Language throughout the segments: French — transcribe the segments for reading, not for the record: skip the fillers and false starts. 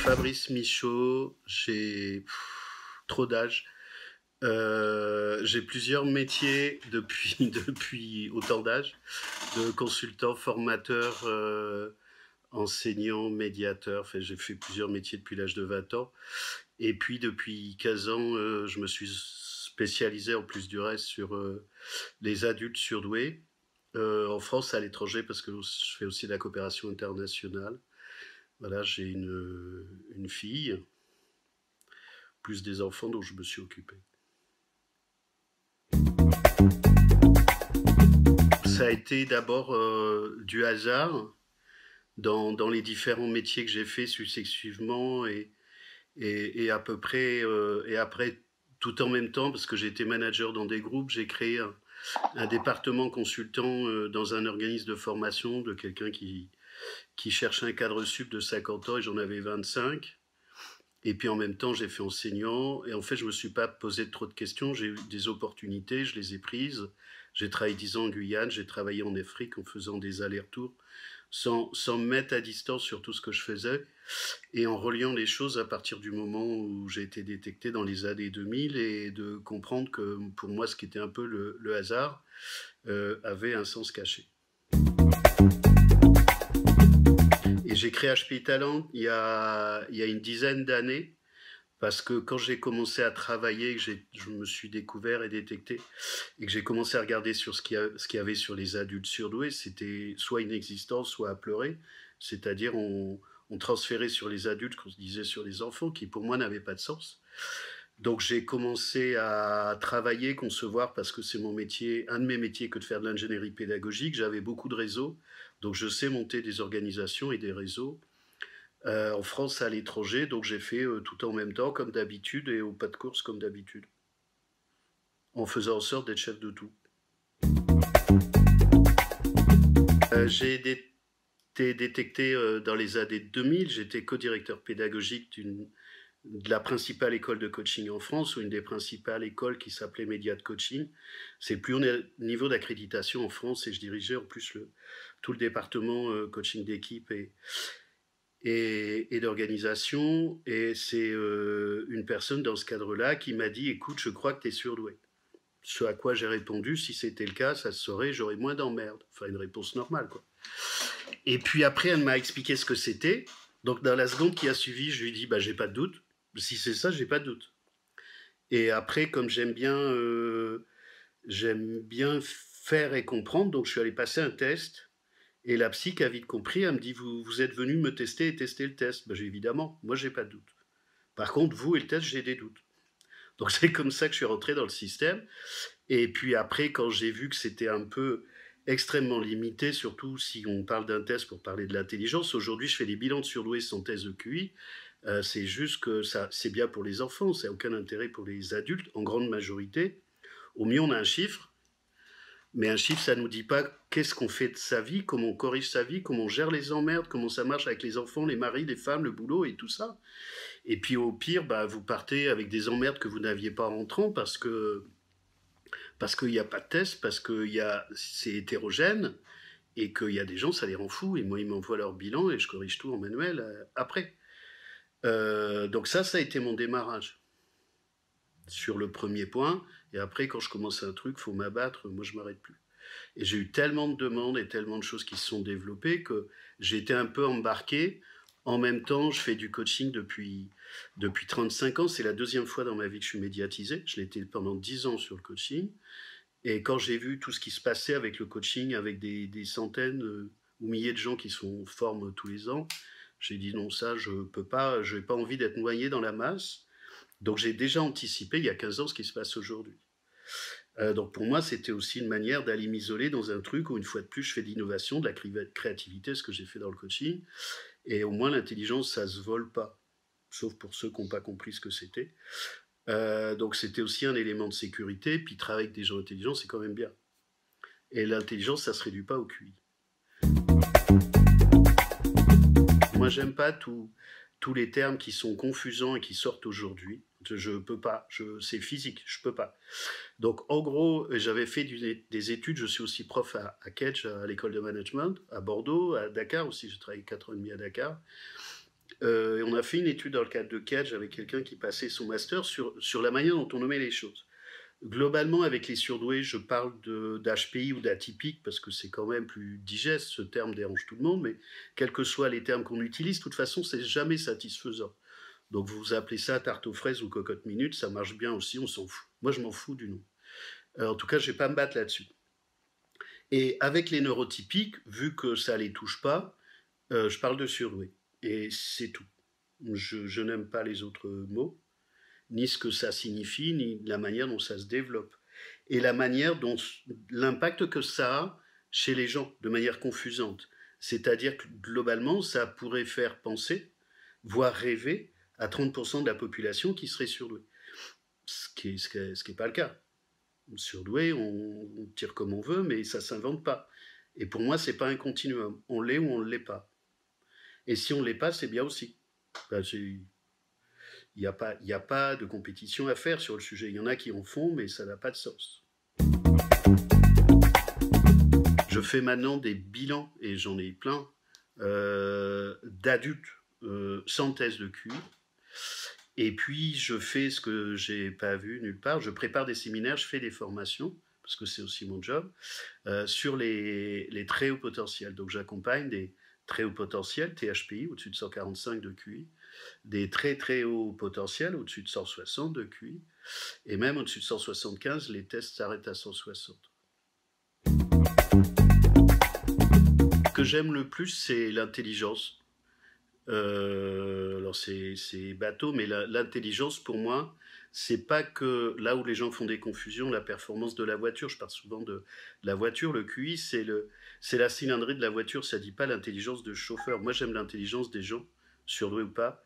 Fabrice Michaud, j'ai trop d'âge. J'ai plusieurs métiers depuis autant d'âge, de consultant, formateur, enseignant, médiateur. Enfin, j'ai fait plusieurs métiers depuis l'âge de 20 ans. Et puis depuis 15 ans, je me suis spécialisé en plus du reste sur les adultes surdoués, en France, à l'étranger, parce que je fais aussi de la coopération internationale. Voilà, j'ai une fille, plus des enfants dont je me suis occupé. Ça a été d'abord du hasard dans les différents métiers que j'ai faits successivement et à peu près, et après, tout en même temps, parce que j'ai été manager dans des groupes, j'ai créé un département consultant dans un organisme de formation de quelqu'un qui cherchait un cadre sup de 50 ans et j'en avais 25. Et puis en même temps, j'ai fait enseignant. Et en fait, je ne me suis pas posé trop de questions. J'ai eu des opportunités, je les ai prises. J'ai travaillé 10 ans en Guyane, j'ai travaillé en Afrique en faisant des allers-retours, sans me mettre à distance sur tout ce que je faisais, et en reliant les choses à partir du moment où j'ai été détecté dans les années 2000, et de comprendre que pour moi, ce qui était un peu le hasard, avait un sens caché. Et j'ai créé HPI Talent il y a une dizaine d'années, parce que quand j'ai commencé à travailler, que je me suis découvert et détecté, et que j'ai commencé à regarder sur ce qu'il y avait sur les adultes surdoués, c'était soit inexistant, soit à pleurer. C'est-à-dire, on transférait sur les adultes ce qu'on se disait sur les enfants, qui pour moi n'avaient pas de sens. Donc j'ai commencé à travailler, concevoir, parce que c'est mon métier, un de mes métiers, que de faire de l'ingénierie pédagogique. J'avais beaucoup de réseaux, donc je sais monter des organisations et des réseaux. En France, à l'étranger, donc j'ai fait tout en même temps, comme d'habitude, et au pas de course, comme d'habitude, en faisant en sorte d'être chef de tout. J'ai été détecté dans les années 2000, j'étais co-directeur pédagogique de la principale école de coaching en France, ou une des principales écoles qui s'appelait Média de Coaching. C'est le plus haut niveau d'accréditation en France, et je dirigeais en plus tout le département coaching d'équipe et d'organisation, et c'est une personne dans ce cadre-là qui m'a dit « Écoute, je crois que tu es surdoué ». Ce à quoi j'ai répondu « Si c'était le cas, ça se saurait, j'aurais moins d'emmerdes ». Enfin, une réponse normale, quoi. Et puis après, elle m'a expliqué ce que c'était. Donc dans la seconde qui a suivi, je lui ai dit « J'ai pas de doute. Si c'est ça, j'ai pas de doute ». Et après, comme j'aime bien faire et comprendre, donc je suis allé passer un test. Et la psy qui a vite compris, elle me dit « Vous êtes venu me tester et tester le test ». Évidemment, moi j'ai pas de doute. Par contre, vous et le test, j'ai des doutes. Donc c'est comme ça que je suis rentré dans le système. Et puis après, quand j'ai vu que c'était un peu extrêmement limité, surtout si on parle d'un test pour parler de l'intelligence, aujourd'hui je fais des bilans de surdoués sans test de QI. C'est juste que ça, c'est bien pour les enfants, ça n'a aucun intérêt pour les adultes, en grande majorité. Au mieux, on a un chiffre. Mais un chiffre, ça ne nous dit pas qu'est-ce qu'on fait de sa vie, comment on corrige sa vie, comment on gère les emmerdes, comment ça marche avec les enfants, les maris, les femmes, le boulot et tout ça. Et puis au pire, vous partez avec des emmerdes que vous n'aviez pas en rentrant parce qu'il n'y a pas de test, parce que c'est hétérogène, et qu'il y a des gens, ça les rend fous. Et moi, ils m'envoient leur bilan et je corrige tout en manuel après. Donc ça a été mon démarrage sur le premier point. Et après, quand je commence un truc, il faut m'abattre, moi je ne m'arrête plus. Et j'ai eu tellement de demandes et tellement de choses qui se sont développées que j'ai été un peu embarqué. En même temps, je fais du coaching depuis 35 ans. C'est la deuxième fois dans ma vie que je suis médiatisé. Je l'étais pendant 10 ans sur le coaching. Et quand j'ai vu tout ce qui se passait avec le coaching, avec des centaines ou milliers de gens qui se forment tous les ans, j'ai dit non, ça, je peux pas, je n'ai pas envie d'être noyé dans la masse. Donc j'ai déjà anticipé il y a 15 ans ce qui se passe aujourd'hui. Donc pour moi, c'était aussi une manière d'aller m'isoler dans un truc où, une fois de plus, je fais de l'innovation, de la créativité, ce que j'ai fait dans le coaching. Et au moins, l'intelligence, ça ne se vole pas, sauf pour ceux qui n'ont pas compris ce que c'était. Donc c'était aussi un élément de sécurité. Puis travailler avec des gens intelligents, c'est quand même bien. Et l'intelligence, ça ne se réduit pas au QI. Moi, j'aime pas tous les termes qui sont confusants et qui sortent aujourd'hui. Je peux pas, c'est physique, je peux pas. Donc, en gros, j'avais fait des études, je suis aussi prof à Kedge, à l'école de management, à Bordeaux, à Dakar aussi, j'ai travaillé 4 ans et demi à Dakar. Et on a fait une étude dans le cadre de Kedge avec quelqu'un qui passait son master sur la manière dont on nommait les choses. Globalement, avec les surdoués, je parle d'HPI ou d'atypique parce que c'est quand même plus digeste, ce terme dérange tout le monde, mais quels que soient les termes qu'on utilise, de toute façon, c'est jamais satisfaisant. Donc vous appelez ça tarte aux fraises ou cocotte minute, ça marche bien aussi, on s'en fout. Moi, je m'en fous du nom. En tout cas, je ne vais pas me battre là-dessus. Et avec les neurotypiques, vu que ça ne les touche pas, je parle de surdoués. Et c'est tout. Je n'aime pas les autres mots, ni ce que ça signifie, ni la manière dont ça se développe. Et la manière dont l'impact que ça a chez les gens, de manière confusante. C'est-à-dire que globalement, ça pourrait faire penser, voire rêver, à 30% de la population qui serait surdouée. Ce qui est pas le cas. Surdoué, on tire comme on veut, mais ça s'invente pas. Et pour moi, c'est pas un continuum. On l'est ou on ne l'est pas. Et si on ne l'est pas, c'est bien aussi. Ben, il n'y a pas de compétition à faire sur le sujet. Il y en a qui en font, mais ça n'a pas de sens. Je fais maintenant des bilans, et j'en ai plein, d'adultes sans test de QI. Et puis, je fais ce que j'ai pas vu nulle part. Je prépare des séminaires, je fais des formations, parce que c'est aussi mon job, sur les très hauts potentiels. Donc, j'accompagne des très hauts potentiels, THPI, au-dessus de 145 de QI, des très très hauts potentiels, au-dessus de 160 de QI, et même au-dessus de 175, les tests s'arrêtent à 160. Ce que j'aime le plus, c'est l'intelligence. Alors c'est bateau, mais l'intelligence pour moi, c'est pas que là où les gens font des confusions, la performance de la voiture, je parle souvent de la voiture, le QI, c'est la cylindrée de la voiture, ça dit pas l'intelligence de chauffeur. Moi j'aime l'intelligence des gens, surdoués ou pas,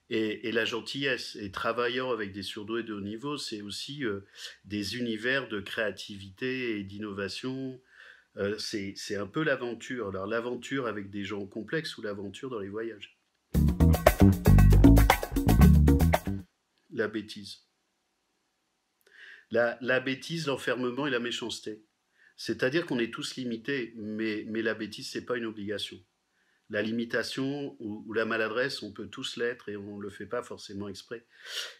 et la gentillesse. Et travaillant avec des surdoués de haut niveau, c'est aussi des univers de créativité et d'innovation. C'est un peu l'aventure. Alors l'aventure avec des gens complexes ou l'aventure dans les voyages. La bêtise. La bêtise, l'enfermement et la méchanceté. C'est-à-dire qu'on est tous limités, mais la bêtise, c'est pas une obligation. La limitation ou la maladresse, on peut tous l'être et on ne le fait pas forcément exprès.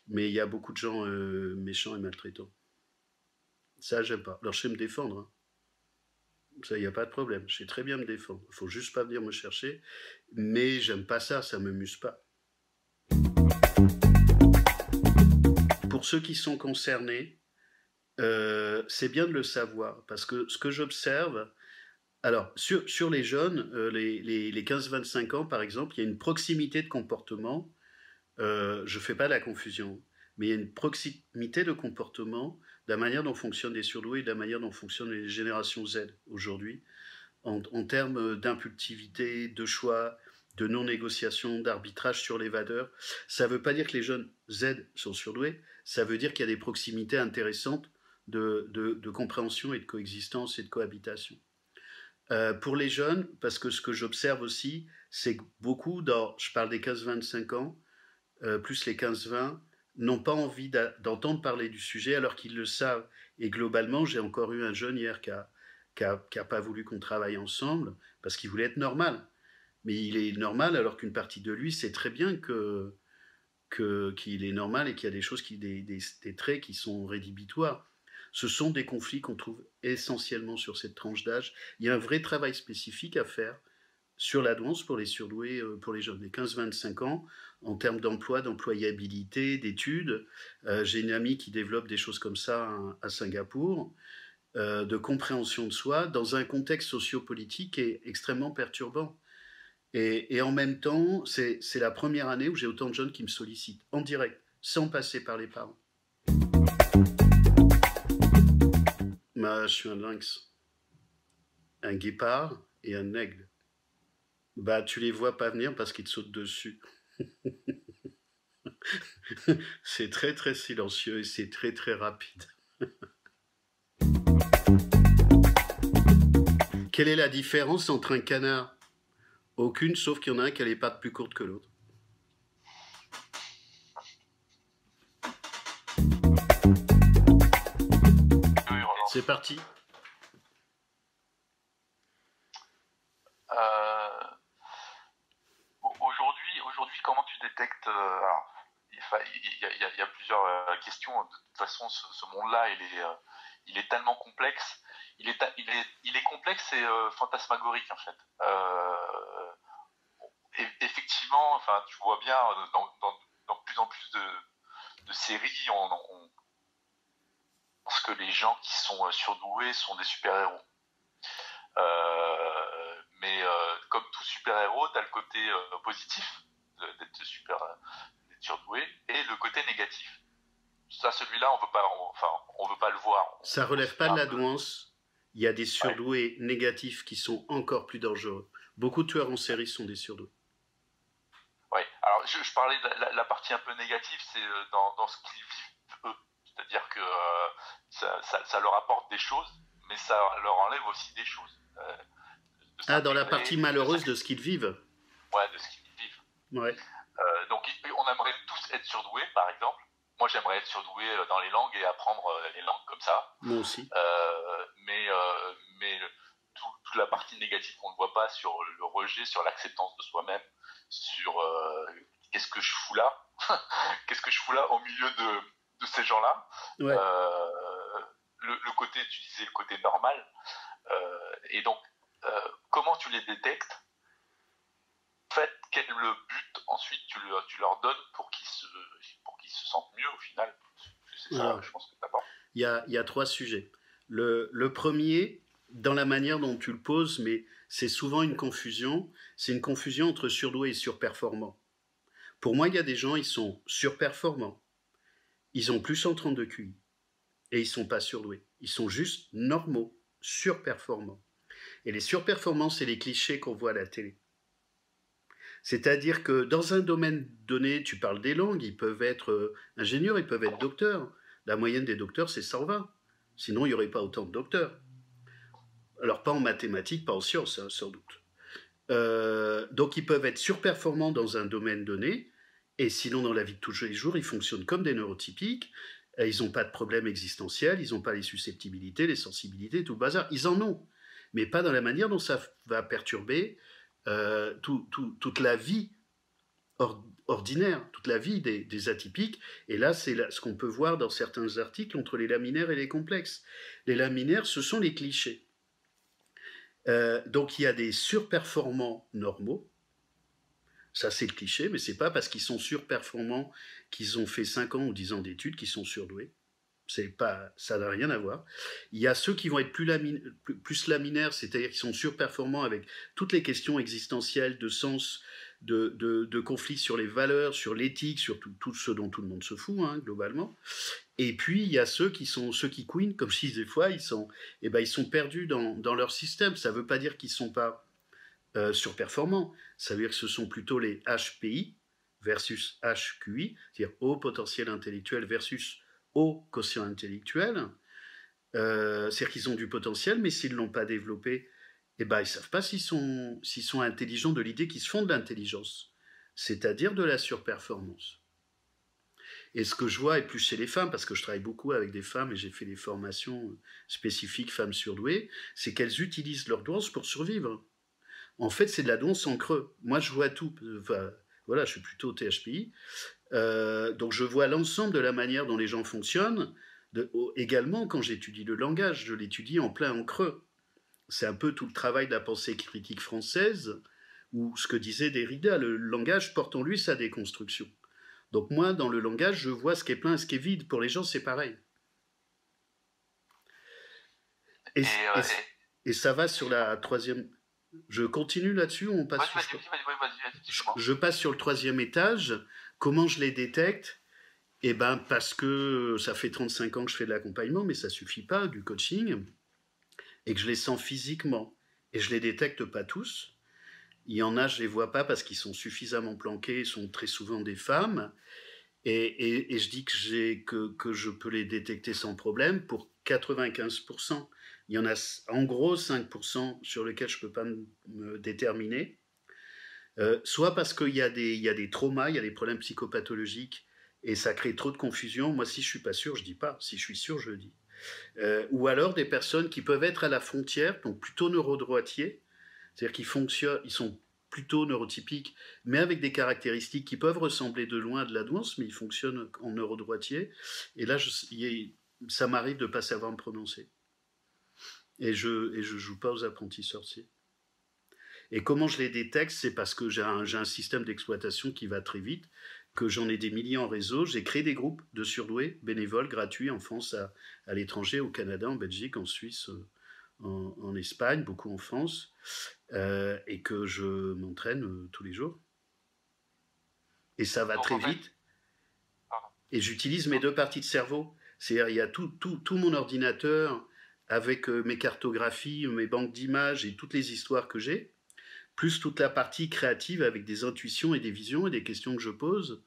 Mais il y a beaucoup de gens méchants et maltraitants. Ça, j'aime pas. Alors, je sais me défendre. Hein. Ça, il n'y a pas de problème. Je sais très bien me défendre. Il ne faut juste pas venir me chercher. Mais j'aime pas ça, ça ne me muse pas. Pour ceux qui sont concernés, c'est bien de le savoir. Parce que ce que j'observe, alors sur les jeunes, les 15-25 ans par exemple, il y a une proximité de comportement. Je ne fais pas la confusion, mais il y a une proximité de comportement de la manière dont fonctionnent les surdoués et de la manière dont fonctionnent les générations Z aujourd'hui, en termes d'impulsivité, de choix, de non-négociation, d'arbitrage sur les valeurs. Ça ne veut pas dire que les jeunes Z sont surdoués, ça veut dire qu'il y a des proximités intéressantes de compréhension et de coexistence et de cohabitation. Pour les jeunes, parce que ce que j'observe aussi, c'est que beaucoup, je parle des 15-25 ans, plus les 15-20, n'ont pas envie d'entendre parler du sujet alors qu'ils le savent. Et globalement, j'ai encore eu un jeune hier qui a pas voulu qu'on travaille ensemble parce qu'il voulait être normal. Mais il est normal alors qu'une partie de lui sait très bien qu'il est normal et qu'il y a des choses, des traits qui sont rédhibitoires. Ce sont des conflits qu'on trouve essentiellement sur cette tranche d'âge. Il y a un vrai travail spécifique à faire sur la douance pour les surdoués, pour les jeunes de 15-25 ans, en termes d'emploi, d'employabilité, d'études. J'ai une amie qui développe des choses comme ça à Singapour, de compréhension de soi, dans un contexte sociopolitique qui est extrêmement perturbant. Et en même temps, c'est la première année où j'ai autant de jeunes qui me sollicitent, en direct, sans passer par les parents. Je suis un lynx, un guépard et un aigle. Tu les vois pas venir parce qu'ils te sautent dessus. C'est très très silencieux et c'est très très rapide. Quelle est la différence entre un canard Aucune, sauf qu'il y en a un qui a les pattes plus courtes que l'autre. Oui, relance. C'est parti. Euh, aujourd'hui, comment tu détectes alors, il y a plusieurs questions. De toute façon, ce monde-là, il est tellement complexe. Il est complexe et fantasmagorique en fait. Effectivement, enfin, tu vois bien dans plus en plus de séries, on pense que les gens qui sont surdoués sont des super-héros. Comme tout super-héros, tu as le côté positif d'être surdoué et le côté négatif. Ça, celui-là, on veut pas le voir. Ça relève pas de la douance. Il y a des surdoués négatifs qui sont encore plus dangereux. Beaucoup de tueurs en série sont des surdoués. Ouais. Alors, je parlais de la partie un peu négative, c'est dans ce qu'ils vivent eux. C'est-à-dire que ça leur apporte des choses, mais ça leur enlève aussi des choses. Dans la partie malheureuse de ce qu'ils vivent. Ouais, de ce qu'ils vivent. Ouais. Donc, on aimerait tous être surdoués, par exemple. Moi, j'aimerais être surdoué dans les langues et apprendre les langues comme ça. Moi aussi. Mais toute la partie négative qu'on ne voit pas sur le rejet, sur l'acceptance de soi-même, sur qu'est-ce que je fous là qu'est-ce que je fous là au milieu de ces gens-là. Ouais. Le côté, tu disais le côté normal. Et donc, comment tu les détectes? En fait, quel est le but ensuite tu leur donnes pour qu'ils se sentent mieux au final? C'est ça, je pense que t'apportes. Il y a 3 sujets. Le premier, dans la manière dont tu le poses, mais c'est souvent une confusion, c'est une confusion entre surdoué et surperformant. Pour moi, il y a des gens, ils sont surperformants, ils ont plus 132 QI, et ils sont pas surdoués. Ils sont juste normaux, surperformants. Et les surperformants, c'est les clichés qu'on voit à la télé. C'est-à-dire que dans un domaine donné, tu parles des langues, ils peuvent être ingénieurs, ils peuvent être docteurs. La moyenne des docteurs, c'est 120. Sinon, il n'y aurait pas autant de docteurs. Alors, pas en mathématiques, pas en sciences, hein, sans doute. Donc, ils peuvent être surperformants dans un domaine donné, et sinon, dans la vie de tous les jours, ils fonctionnent comme des neurotypiques. Ils n'ont pas de problème existentiel, ils n'ont pas les susceptibilités, les sensibilités, tout le bazar. Ils en ont, mais pas dans la manière dont ça va perturber toute la vie ordinaire, toute la vie des atypiques. Et là, c'est ce qu'on peut voir dans certains articles entre les laminaires et les complexes. Les laminaires, ce sont les clichés. Donc il y a des surperformants normaux. Ça, c'est le cliché, mais c'est pas parce qu'ils sont surperformants qu'ils ont fait 5 ans ou 10 ans d'études qu'ils sont surdoués. Ça n'a rien à voir. Il y a ceux qui vont être plus laminaires, c'est-à-dire qui sont surperformants avec toutes les questions existentielles, de sens, de conflits sur les valeurs, sur l'éthique, sur tout ce dont tout le monde se fout, hein, globalement. Et puis, il y a ceux qui queen, comme je disais des fois, ils sont perdus dans leur système. Ça ne veut pas dire qu'ils ne sont pas surperformants. Ça veut dire que ce sont plutôt les HPI versus HQI, c'est-à-dire haut potentiel intellectuel versus haut quotient intellectuel. C'est-à-dire qu'ils ont du potentiel, mais s'ils ne l'ont pas développé, ils ne savent pas s'ils sont intelligents de l'idée qu'ils se font de l'intelligence, c'est-à-dire de la surperformance. Et ce que je vois, et plus chez les femmes, parce que je travaille beaucoup avec des femmes et j'ai fait des formations spécifiques femmes surdouées, c'est qu'elles utilisent leur douance pour survivre. En fait, c'est de la douance en creux. Moi, je vois tout. Enfin, voilà, je suis plutôt THPI. Donc, je vois l'ensemble de la manière dont les gens fonctionnent. Également, quand j'étudie le langage, je l'étudie en plein en creux. C'est un peu tout le travail de la pensée critique française, ou ce que disait Derrida, le langage porte en lui sa déconstruction. Donc moi, dans le langage, je vois ce qui est plein et ce qui est vide. Pour les gens, c'est pareil. Et ça va sur la troisième... Je continue là-dessus ou on passe vas-y. Je passe sur le 3e étage. Comment je les détecte? Parce que ça fait 35 ans que je fais de l'accompagnement, mais ça suffit pas, du coaching, et que je les sens physiquement. Et je les détecte pas tous. Il y en a, je les vois pas parce qu'ils sont suffisamment planqués, ils sont très souvent des femmes. Et je dis que je peux les détecter sans problème pour 95%. Il y en a en gros 5% sur lesquels je ne peux pas me déterminer. Soit parce qu'il y a des traumas, il y a des problèmes psychopathologiques, et ça crée trop de confusion. Moi, si je suis pas sûr, je dis pas. Si je suis sûr, je dis. Ou alors des personnes qui peuvent être à la frontière, donc plutôt neurodroitiers, c'est-à-dire qu'ils fonctionnent, ils sont plutôt neurotypiques, mais avec des caractéristiques qui peuvent ressembler de loin à de la douance, mais ils fonctionnent en neurodroitier. Et là, ça m'arrive de ne pas savoir me prononcer. Et je joue pas aux apprentis sorciers. Et comment je les détecte? C'est parce que j'ai un système d'exploitation qui va très vite, que j'en ai des milliers en réseau. J'ai créé des groupes de surdoués bénévoles gratuits en France, à l'étranger, au Canada, en Belgique, en Suisse, en Espagne, beaucoup en France, et que je m'entraîne tous les jours. Et ça va très vite. Et j'utilise mes deux parties de cerveau. C'est-à-dire, il y a tout mon ordinateur avec mes cartographies, mes banques d'images et toutes les histoires que j'ai, plus toute la partie créative avec des intuitions et des visions et des questions que je pose.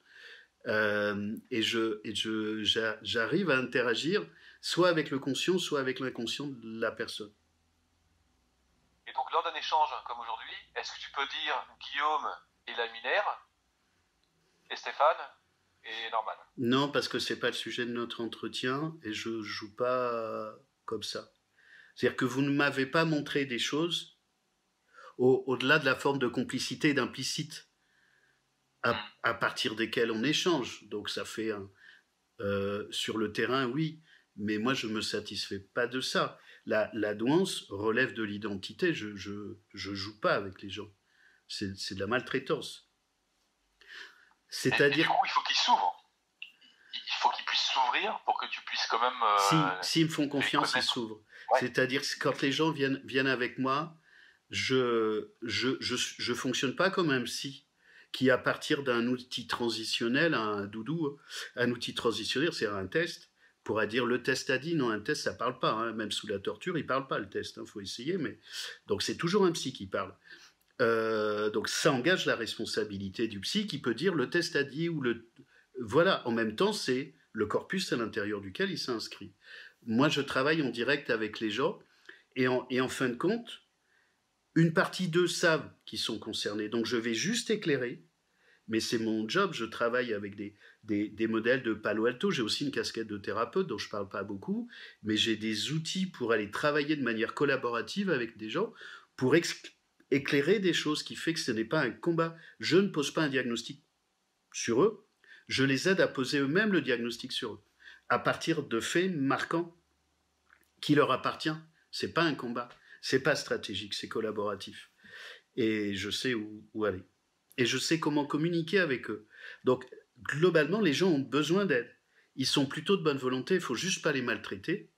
J'arrive à interagir soit avec le conscient, soit avec l'inconscient de la personne. Et donc, lors d'un échange comme aujourd'hui, est-ce que tu peux dire Guillaume est laminaire et Stéphane est normal? Non, parce que c'est pas le sujet de notre entretien et je joue pas comme ça. C'est-à-dire que vous ne m'avez pas montré des choses au-delà de la forme de complicité et d'implicite à partir desquelles on échange. Donc ça fait sur le terrain, oui, mais moi je me satisfais pas de ça. La douance relève de l'identité. Je joue pas avec les gens. C'est de la maltraitance. C'est-à-dire, du coup, il faut qu'ils s'ouvrent. Il faut qu'ils puissent s'ouvrir pour que tu puisses quand même. S'ils me font confiance, ils s'ouvrent. Ouais. C'est-à-dire que quand les gens viennent avec moi, je fonctionne pas comme un psy qui, à partir d'un outil transitionnel, un doudou, un outil transitionnel, c'est un test, pourra dire le test a dit. Non, un test, ça parle pas. Hein. Même sous la torture, il parle pas, le test. Faut essayer. Mais donc, c'est toujours un psy qui parle. Donc, ça engage la responsabilité du psy qui peut dire le test a dit ou le. Voilà, en même temps, c'est le corpus à l'intérieur duquel il s'inscrit. Moi, je travaille en direct avec les gens et en fin de compte, une partie d'eux savent qu'ils sont concernés. Donc, je vais juste éclairer, mais c'est mon job. Je travaille avec des modèles de Palo Alto. J'ai aussi une casquette de thérapeute dont je ne parle pas beaucoup, mais j'ai des outils pour aller travailler de manière collaborative avec des gens pour éclairer des choses qui fait que ce n'est pas un combat. Je ne pose pas un diagnostic sur eux. Je les aide à poser eux-mêmes le diagnostic sur eux, à partir de faits marquants qui leur appartient. C'est pas un combat, c'est pas stratégique, c'est collaboratif. Et je sais où aller. Et je sais comment communiquer avec eux. Donc, globalement, les gens ont besoin d'aide. Ils sont plutôt de bonne volonté, il faut juste pas les maltraiter.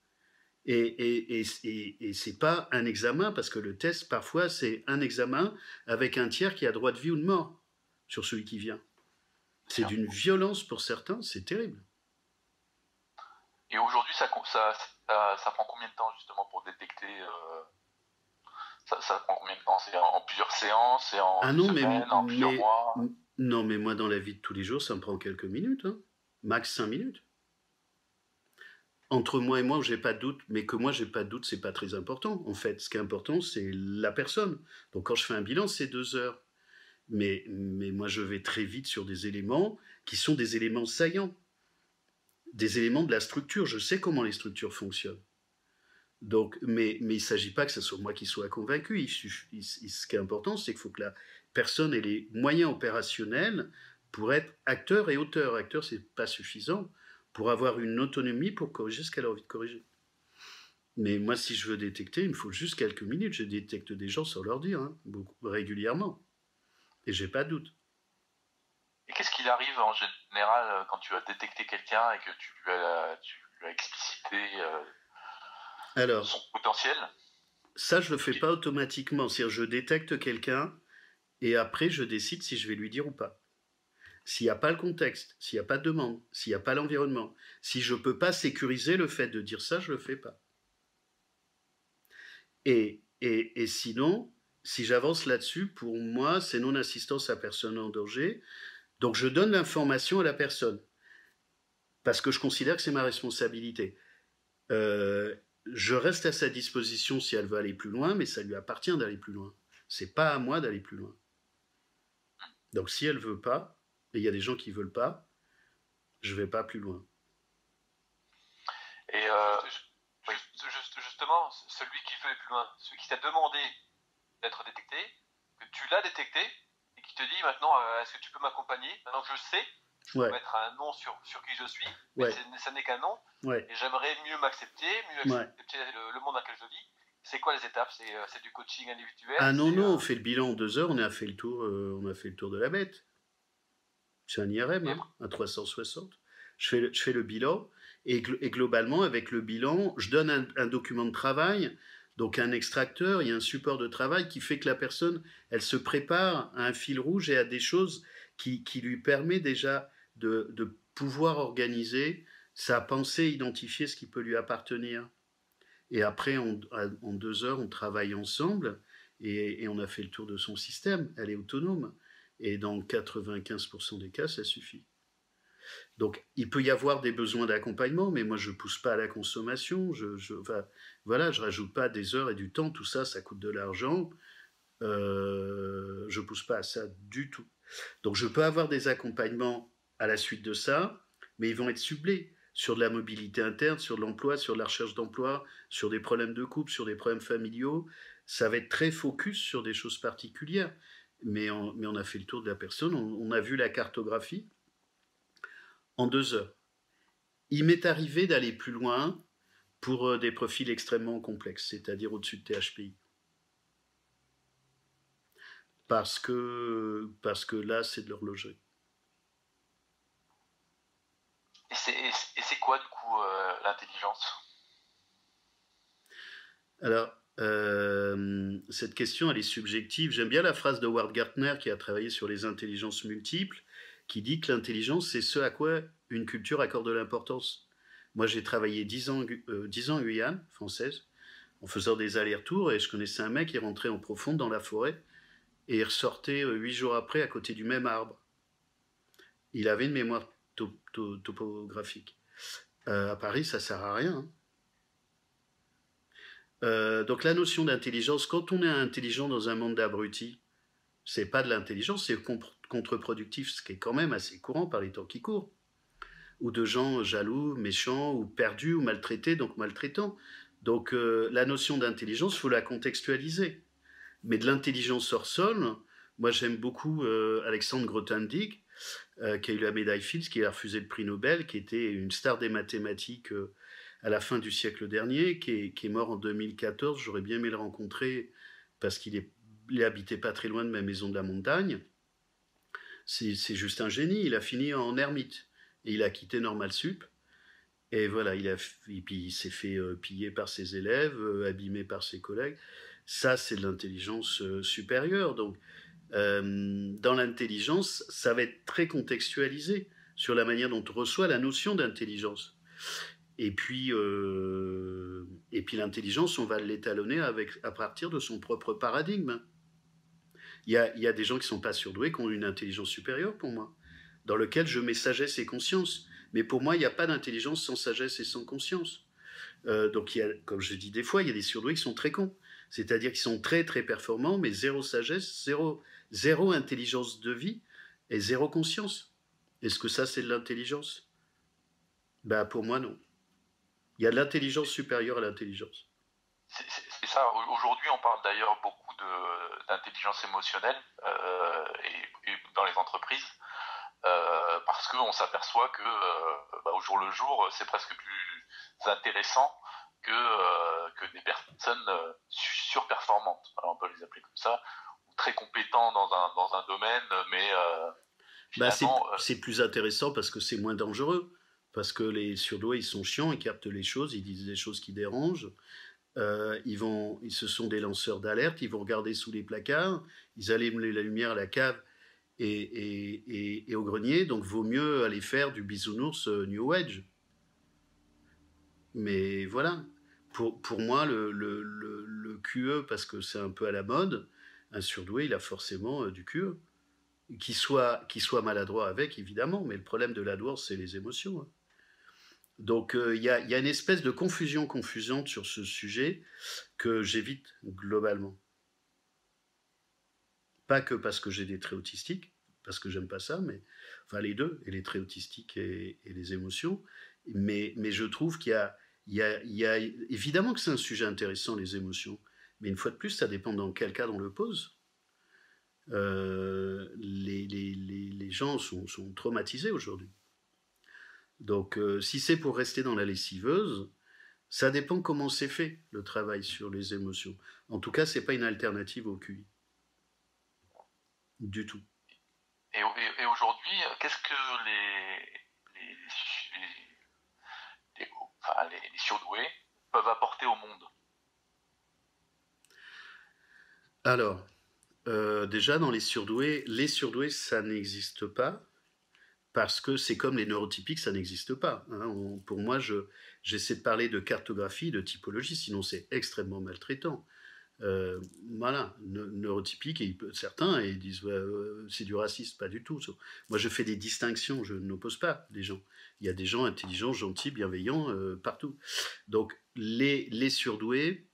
Et c'est pas un examen, parce que le test, parfois, c'est un examen avec un tiers qui a droit de vie ou de mort sur celui qui vient. C'est d'une violence pour certains, c'est terrible. Et aujourd'hui, ça prend combien de temps justement pour détecter ça prend combien de temps? C'est en plusieurs séances? C'est en semaine, en plusieurs mois? Non, mais moi, dans la vie de tous les jours, ça me prend quelques minutes. Hein. Max 5 minutes. Entre moi et moi, j'ai pas de doute, mais que moi, j'ai pas de doute, c'est pas très important. En fait, ce qui est important, c'est la personne. Donc, quand je fais un bilan, c'est 2 heures. Mais moi, je vais très vite sur des éléments qui sont des éléments saillants, des éléments de la structure. Je sais comment les structures fonctionnent. Donc, mais il ne s'agit pas que ce soit moi qui sois convaincu. Ce qui est important, c'est qu'il faut que la personne ait les moyens opérationnels pour être acteur et auteur. Acteur, ce n'est pas suffisant pour avoir une autonomie pour corriger ce qu'elle a envie de corriger. Mais moi, si je veux détecter, il me faut juste quelques minutes. Je détecte des gens sans leur dire, régulièrement. Et j'ai pas de doute. Et qu'est-ce qu'il arrive en général quand tu as détecté quelqu'un et que tu lui as explicité son potentiel? Ça, je le fais pas automatiquement. C'est-à-dire, je détecte quelqu'un et après, je décide si je vais lui dire ou pas. S'il n'y a pas le contexte, s'il n'y a pas de demande, s'il n'y a pas l'environnement, si je ne peux pas sécuriser le fait de dire ça, je ne le fais pas. Et sinon, si j'avance là-dessus, pour moi, c'est non-assistance à personne en danger. Donc, je donne l'information à la personne parce que je considère que c'est ma responsabilité. Je reste à sa disposition si elle veut aller plus loin, mais ça lui appartient d'aller plus loin. C'est pas à moi d'aller plus loin. Donc si elle veut pas, et il y a des gens qui veulent pas, je vais pas plus loin. Et justement, celui qui veut aller plus loin, celui qui t'a demandé d'être détecté, que tu l'as détecté, et qui te dit maintenant, est-ce que tu peux m'accompagner? Maintenant que je sais, je peux Ouais, mettre un nom sur qui je suis, mais ouais, ça n'est qu'un nom, ouais, et j'aimerais mieux m'accepter, mieux ouais. accepter le monde dans lequel je vis. C'est quoi les étapes? C'est du coaching individuel? Ah non, non, on fait le bilan en 2 heures, on a fait le tour, on a fait le tour de la bête. C'est un IRM, Et hein, un 360. Je fais le bilan, et globalement, avec le bilan, je donne un document de travail, donc un extracteur, il y a un support de travail qui fait que la personne, elle se prépare à un fil rouge et à des choses qui lui permet déjà de pouvoir organiser sa pensée, identifier ce qui peut lui appartenir. Et après, en 2 heures, on travaille ensemble et on a fait le tour de son système. Elle est autonome. Et dans 95% des cas, ça suffit. Donc, il peut y avoir des besoins d'accompagnement, mais moi, je ne pousse pas à la consommation. Enfin, voilà, je ne rajoute pas des heures et du temps. Tout ça, ça coûte de l'argent. Je ne pousse pas à ça du tout. Donc, je peux avoir des accompagnements à la suite de ça, mais ils vont être ciblés sur de la mobilité interne, sur de l'emploi, sur de la recherche d'emploi, sur des problèmes de couple, sur des problèmes familiaux. Ça va être très focus sur des choses particulières. Mais on a fait le tour de la personne, on a vu la cartographie en 2 heures. Il m'est arrivé d'aller plus loin pour des profils extrêmement complexes, c'est-à-dire au-dessus de THPI. Parce que là, c'est de l'horlogerie. et c'est quoi, du coup, l'intelligence? Alors, cette question, elle est subjective. J'aime bien la phrase de Howard Gardner, qui a travaillé sur les intelligences multiples, qui dit que l'intelligence, c'est ce à quoi une culture accorde de l'importance. Moi, j'ai travaillé 10 ans, 10 ans en Guyane française, en faisant des allers-retours, et je connaissais un mec qui rentrait en profonde dans la forêt, et il ressortait 8 jours après à côté du même arbre. Il avait une mémoire topographique. À Paris, ça sert à rien, hein. Donc la notion d'intelligence, quand on est intelligent dans un monde d'abrutis, c'est pas de l'intelligence, c'est contre-productif, ce qui est quand même assez courant par les temps qui courent. Ou de gens jaloux, méchants, ou perdus, ou maltraités, donc maltraitants. Donc la notion d'intelligence, il faut la contextualiser. Mais de l'intelligence hors sol, moi j'aime beaucoup Alexandre Grothendieck, qui a eu la médaille Fields, qui a refusé le prix Nobel, qui était une star des mathématiques à la fin du siècle dernier, qui est mort en 2014. J'aurais bien aimé le rencontrer parce il habitait pas très loin de ma maison de la montagne. C'est juste un génie. Il a fini en ermite et il a quitté Normal Sup. Et voilà, et puis il s'est fait piller par ses élèves, abîmer par ses collègues. Ça, c'est de l'intelligence supérieure. Donc, dans l'intelligence, ça va être très contextualisé sur la manière dont on reçoit la notion d'intelligence. Et puis l'intelligence, on va l'étalonner à partir de son propre paradigme. Il y a des gens qui ne sont pas surdoués, qui ont une intelligence supérieure pour moi, dans lequel je mets sagesse et conscience. Mais pour moi, il n'y a pas d'intelligence sans sagesse et sans conscience. Donc, comme je dis des fois, il y a des surdoués qui sont très cons. C'est-à-dire qu'ils sont très très performants, mais zéro sagesse, zéro intelligence de vie et zéro conscience. Est-ce que ça, c'est de l'intelligence? Ben, pour moi, non. Il y a de l'intelligence supérieure à l'intelligence. C'est ça. Aujourd'hui, on parle d'ailleurs beaucoup d'intelligence émotionnelle et dans les entreprises. Parce qu'on s'aperçoit que au jour le jour, c'est presque plus intéressant que des personnes surperformantes. Alors, on peut les appeler comme ça, ou très compétents dans un domaine, mais Bah, finalement... c'est plus intéressant parce que c'est moins dangereux. Parce que les surdoués, ils sont chiants, ils captent les choses, ils disent des choses qui dérangent. Ce sont des lanceurs d'alerte, ils vont regarder sous les placards, ils allument la lumière à la cave et au grenier, donc vaut mieux aller faire du bisounours New Age. Mais voilà, pour moi, le QE, parce que c'est un peu à la mode, un surdoué, il a forcément du QE. Qu'il soit maladroit avec, évidemment, mais le problème de la c'est les émotions, hein. Donc il y a une espèce de confusion confusante sur ce sujet que j'évite globalement. Pas que parce que j'ai des traits autistiques, parce que j'aime pas ça, mais enfin les deux, et les traits autistiques et les émotions. Mais je trouve qu'il y a évidemment que c'est un sujet intéressant, les émotions. Mais une fois de plus, ça dépend dans quel cadre on le pose. Les gens sont traumatisés aujourd'hui. Donc, si c'est pour rester dans la lessiveuse, ça dépend comment c'est fait, le travail sur les émotions. En tout cas, c'est pas une alternative au QI. Du tout. Et aujourd'hui, qu'est-ce que les, les surdoués peuvent apporter au monde? Alors, déjà, dans les surdoués, ça n'existe pas, parce que c'est comme les neurotypiques, ça n'existe pas. Hein. Pour moi, j'essaie de parler de cartographie, de typologie, sinon c'est extrêmement maltraitant. Voilà, neurotypique, et certains ils disent ouais, c'est du racisme, pas du tout. Moi je fais des distinctions, je n'oppose pas les gens. Il y a des gens intelligents, gentils, bienveillants partout. Donc les surdoués,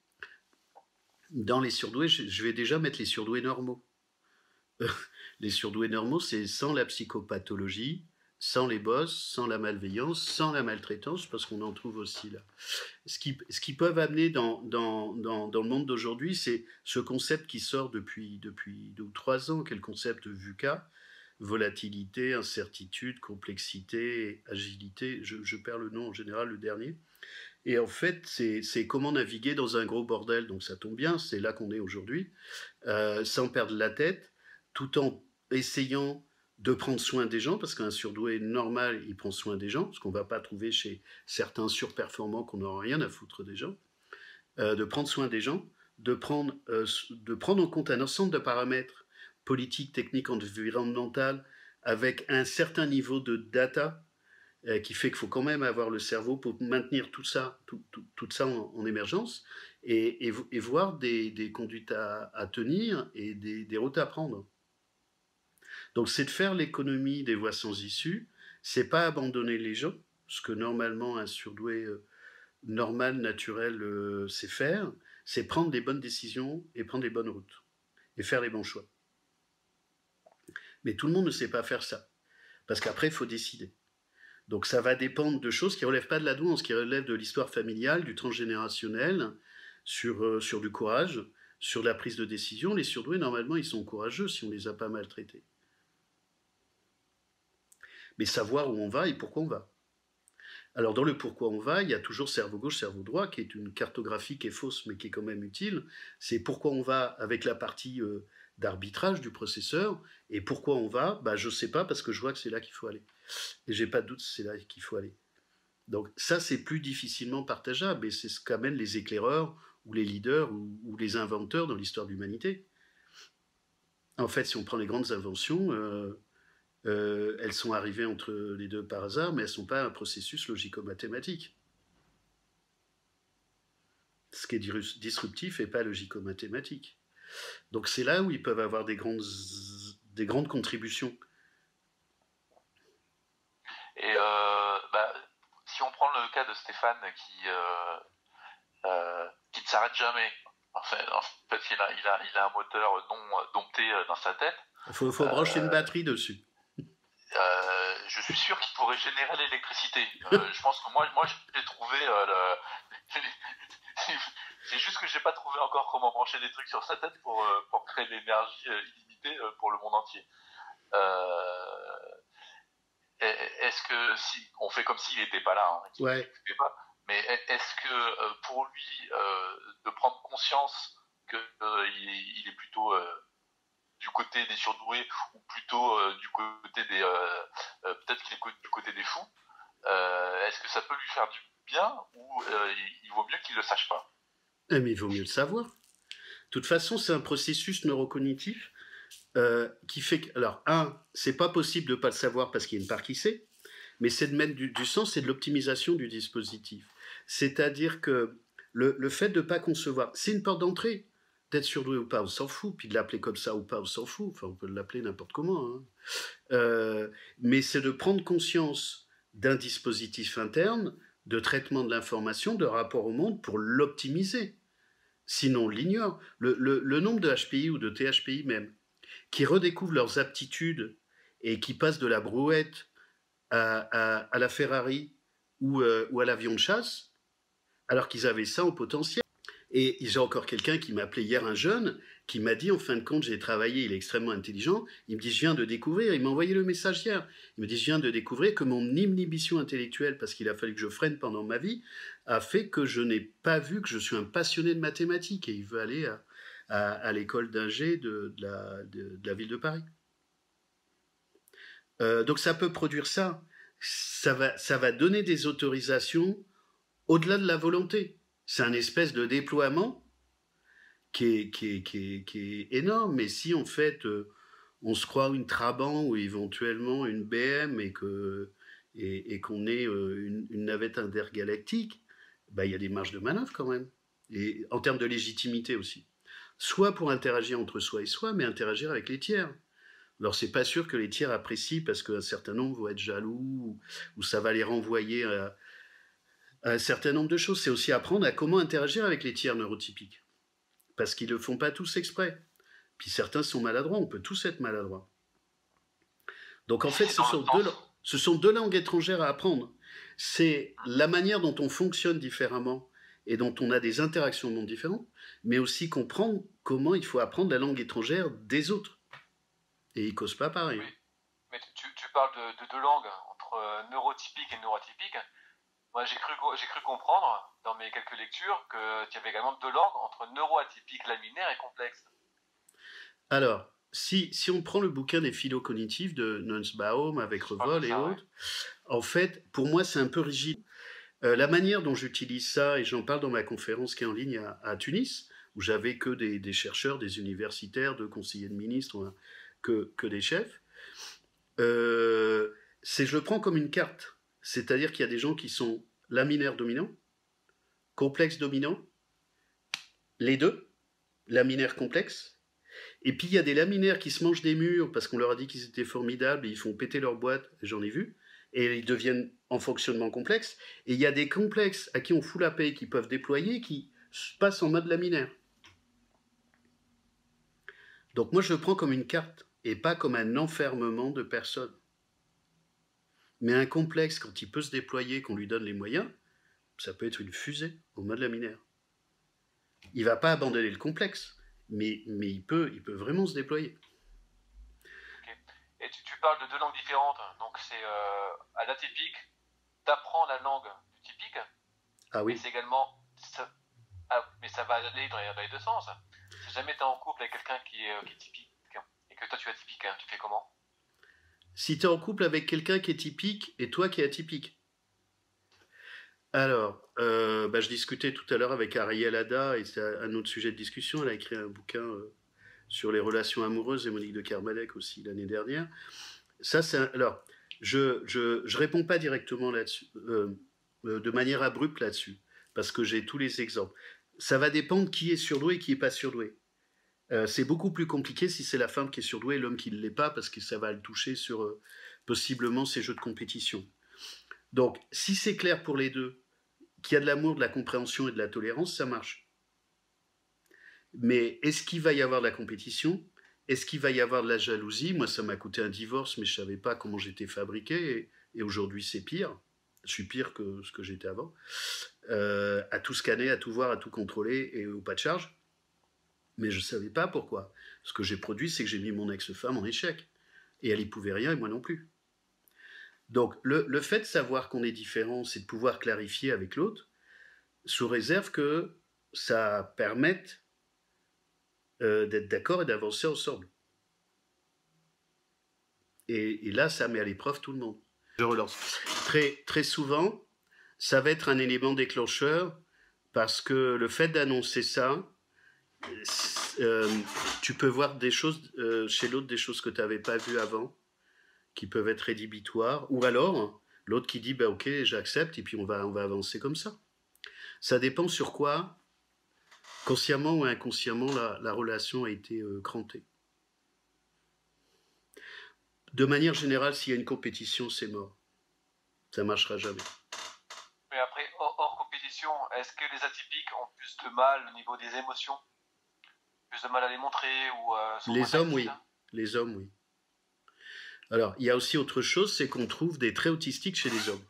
dans les surdoués, je vais déjà mettre les surdoués normaux. Les surdoués normaux, c'est sans la psychopathologie, sans les bosses, sans la malveillance, sans la maltraitance, parce qu'on en trouve aussi là. Ce qu'ils peuvent amener dans le monde d'aujourd'hui, c'est ce concept qui sort depuis 2 ou 3 ans, qui est le concept de VUCA, volatilité, incertitude, complexité, agilité, je perds le nom en général, le dernier. Et en fait, c'est comment naviguer dans un gros bordel, donc ça tombe bien, c'est là qu'on est aujourd'hui, sans perdre la tête, tout en essayant de prendre soin des gens, parce qu'un surdoué normal, il prend soin des gens, ce qu'on ne va pas trouver chez certains surperformants qu'on n'aura rien à foutre des gens, de prendre soin des gens, de prendre en compte un ensemble de paramètres politiques, techniques, environnementales, avec un certain niveau de data, qui fait qu'il faut quand même avoir le cerveau pour maintenir tout ça, tout ça en émergence, et voir des conduites à tenir et des routes à prendre. Donc c'est de faire l'économie des voies sans issue, c'est pas abandonner les gens, ce que normalement un surdoué normal, naturel sait faire, c'est prendre les bonnes décisions et prendre les bonnes routes, et faire les bons choix. Mais tout le monde ne sait pas faire ça, parce qu'après il faut décider. Donc ça va dépendre de choses qui ne relèvent pas de la douance, qui relèvent de l'histoire familiale, du transgénérationnel, sur du courage, sur la prise de décision. Les surdoués, normalement, ils sont courageux si on ne les a pas maltraités. Mais savoir où on va et pourquoi on va. Alors dans le pourquoi on va, il y a toujours cerveau gauche, cerveau droit, qui est une cartographie qui est fausse, mais qui est quand même utile. C'est pourquoi on va avec la partie d'arbitrage du processeur, et pourquoi on va, je ne sais pas, parce que je vois que c'est là qu'il faut aller. Et j'ai pas de doute, c'est là qu'il faut aller. Donc ça, c'est plus difficilement partageable, et c'est ce qu'amènent les éclaireurs, ou les leaders, ou les inventeurs dans l'histoire de l'humanité. En fait, si on prend les grandes inventions, elles sont arrivées entre les deux par hasard, mais elles ne sont pas un processus logico-mathématique. Ce qui est disruptif n'est pas logico-mathématique. Donc c'est là où ils peuvent avoir des grandes contributions. Et si on prend le cas de Stéphane qui ne s'arrête jamais, en fait il a un moteur dompté dans sa tête. Il faut brancher une batterie dessus. Je suis sûr qu'il pourrait générer l'électricité. Je pense que moi j'ai trouvé c'est juste que j'ai pas trouvé encore comment brancher des trucs sur sa tête pour créer de l'énergie illimitée pour le monde entier. Est-ce que si on fait comme s'il n'était pas là, hein, ouais. Mais est-ce que pour lui de prendre conscience que il est plutôt du côté des surdoués ou plutôt du côté des peut-être qu'il est du côté des fous, est-ce que ça peut lui faire du bien ou il vaut mieux qu'il le sache pas? Mais il vaut mieux le savoir. De toute façon, c'est un processus neurocognitif qui fait que, alors, c'est pas possible de ne pas le savoir parce qu'il y a une part qui sait, mais c'est de mettre du sens, c'est de l'optimisation du dispositif. C'est-à-dire que le fait de ne pas concevoir, c'est une porte d'entrée. D'être surdoué ou pas, on s'en fout, puis de l'appeler comme ça ou pas, on s'en fout, enfin on peut l'appeler n'importe comment, hein. Mais c'est de prendre conscience d'un dispositif interne, de traitement de l'information, de rapport au monde pour l'optimiser. Sinon on l'ignore. Le nombre de HPI ou de THPI même, qui redécouvrent leurs aptitudes et qui passent de la brouette à la Ferrari ou à l'avion de chasse, alors qu'ils avaient ça au potentiel. Et j'ai encore quelqu'un qui m'a appelé hier, un jeune, qui m'a dit, en fin de compte, j'ai travaillé, il est extrêmement intelligent, il me dit, je viens de découvrir, il m'a envoyé le message hier, il me dit, je viens de découvrir que mon inhibition intellectuelle, parce qu'il a fallu que je freine pendant ma vie, a fait que je n'ai pas vu que je suis un passionné de mathématiques, et il veut aller à l'école d'ingé de la ville de Paris. Donc ça peut produire ça. Ça va donner des autorisations au-delà de la volonté. C'est un espèce de déploiement qui est énorme. Mais si en fait on se croit une Trabant ou éventuellement une BM et qu'on ait une navette intergalactique, bah, il y a des marges de manœuvre quand même. Et en termes de légitimité aussi. Soit pour interagir entre soi et soi, mais interagir avec les tiers. Alors c'est pas sûr que les tiers apprécient parce qu'un certain nombre vont être jaloux ou ça va les renvoyer à un certain nombre de choses. C'est aussi apprendre à comment interagir avec les tiers neurotypiques. Parce qu'ils ne le font pas tous exprès. Puis certains sont maladroits, on peut tous être maladroits. Donc en fait, ce sont deux langues étrangères à apprendre. C'est la manière dont on fonctionne différemment et dont on a des interactions non différentes, mais aussi comprendre comment il faut apprendre la langue étrangère des autres. Et ils causent pas pareil. Oui, mais tu parles de deux langues, entre neurotypique et neurotypique. Moi, j'ai cru comprendre, dans mes quelques lectures, qu'il y avait également deux langues entre neuroatypique, laminaire et complexe. Alors, si on prend le bouquin des phylocognitifs de Nussbaum avec Revol et autres, en fait, pour moi, c'est un peu rigide. La manière dont j'utilise ça, et j'en parle dans ma conférence qui est en ligne à Tunis, où j'avais que des chercheurs, des universitaires, de conseillers de ministres, que des chefs, je le prends comme une carte. C'est-à-dire qu'il y a des gens qui sont laminaires dominants, complexes dominants, les deux, laminaires complexes, et puis il y a des laminaires qui se mangent des murs parce qu'on leur a dit qu'ils étaient formidables et ils font péter leur boîte, j'en ai vu, et ils deviennent en fonctionnement complexe, et il y a des complexes à qui on fout la paix, qui peuvent déployer, qui passent en mode laminaire. Donc moi je le prends comme une carte, et pas comme un enfermement de personnes. Mais un complexe, quand il peut se déployer, qu'on lui donne les moyens, ça peut être une fusée en mode laminaire. Il ne va pas abandonner le complexe, mais il peut vraiment se déployer. Okay. Et tu parles de deux langues différentes, donc c'est à l'atypique d'apprendre la langue du typique. Ah oui. Mais c'est également, mais ça va aller dans les deux sens. Si jamais tu es en couple avec quelqu'un qui est typique et que toi tu es atypique, tu fais comment? Si tu es en couple avec quelqu'un qui est typique et toi qui es atypique. Alors, je discutais tout à l'heure avec Ariel Ada, et c'est un autre sujet de discussion. Elle a écrit un bouquin sur les relations amoureuses, et Monique de Kermadec aussi l'année dernière. Ça, alors, je réponds pas directement là-dessus, de manière abrupte là-dessus, parce que j'ai tous les exemples. Ça va dépendre qui est surdoué et qui est pas surdoué. C'est beaucoup plus compliqué si c'est la femme qui est surdouée et l'homme qui ne l'est pas, parce que ça va le toucher sur possiblement ses jeux de compétition. Donc, si c'est clair pour les deux, qu'il y a de l'amour, de la compréhension et de la tolérance, ça marche. Mais est-ce qu'il va y avoir de la compétition? Est-ce qu'il va y avoir de la jalousie? Moi, ça m'a coûté un divorce, mais je ne savais pas comment j'étais fabriqué, et aujourd'hui, c'est pire. Je suis pire que ce que j'étais avant. À tout scanner, à tout voir, à tout contrôler, et au pas de charge. Mais je ne savais pas pourquoi. Ce que j'ai produit, c'est que j'ai mis mon ex-femme en échec. Et elle n'y pouvait rien, et moi non plus. Donc, le fait de savoir qu'on est différent, c'est de pouvoir clarifier avec l'autre, sous réserve que ça permette d'être d'accord et d'avancer ensemble. Et là, ça met à l'épreuve tout le monde. Je relance. Très, très souvent, ça va être un élément déclencheur, parce que le fait d'annoncer ça, tu peux voir des choses chez l'autre, des choses que tu n'avais pas vues avant, qui peuvent être rédhibitoires, ou alors l'autre qui dit bah, ok, j'accepte, et puis on va avancer comme ça. Ça dépend sur quoi, consciemment ou inconsciemment, la relation a été crantée. De manière générale, s'il y a une compétition, c'est mort. Ça ne marchera jamais. Mais après, hors compétition, est-ce que les atypiques ont plus de mal au niveau des émotions? Plus de mal à les montrer ou les hommes, oui. Les hommes, oui. Alors, il y a aussi autre chose, c'est qu'on trouve des traits autistiques chez les hommes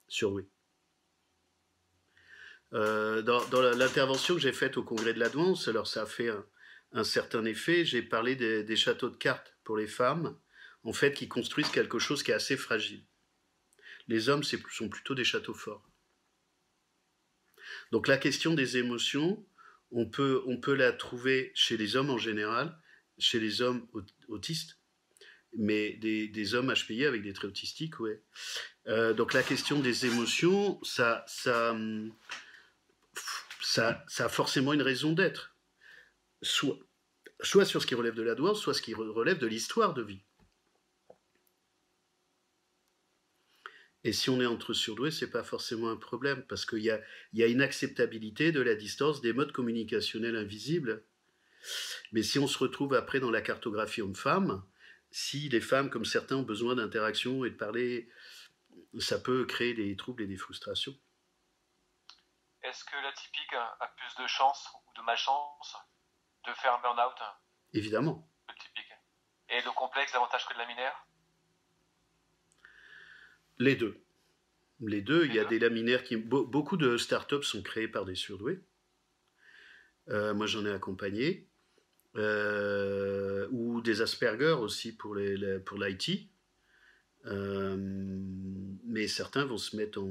surdoués. Dans l'intervention que j'ai faite au congrès de la douance, alors ça a fait un certain effet, j'ai parlé des châteaux de cartes pour les femmes, en fait, qui construisent quelque chose qui est assez fragile. Les hommes sont plutôt des châteaux forts. Donc la question des émotions, on peut la trouver chez les hommes en général, chez les hommes autistes, mais des hommes HPI avec des traits autistiques, ouais. Donc la question des émotions, ça a forcément une raison d'être. Soit sur ce qui relève de la douance, soit ce qui relève de l'histoire de vie. Et si on est entre surdoués, c'est pas forcément un problème, parce qu'il y a une acceptabilité de la distance des modes communicationnels invisibles. Mais si on se retrouve après dans la cartographie homme-femme, si les femmes, comme certains, ont besoin d'interaction et de parler, ça peut créer des troubles et des frustrations. Est-ce que l'atypique a plus de chance ou de malchance de faire un burn-out? Évidemment. Le typique. Et le complexe davantage que de laminaire? Les deux. Les deux, il y a des laminaires qui... Beaucoup de startups sont créées par des surdoués. Moi, j'en ai accompagné. Ou des Asperger aussi pour l'IT. Mais certains vont se mettre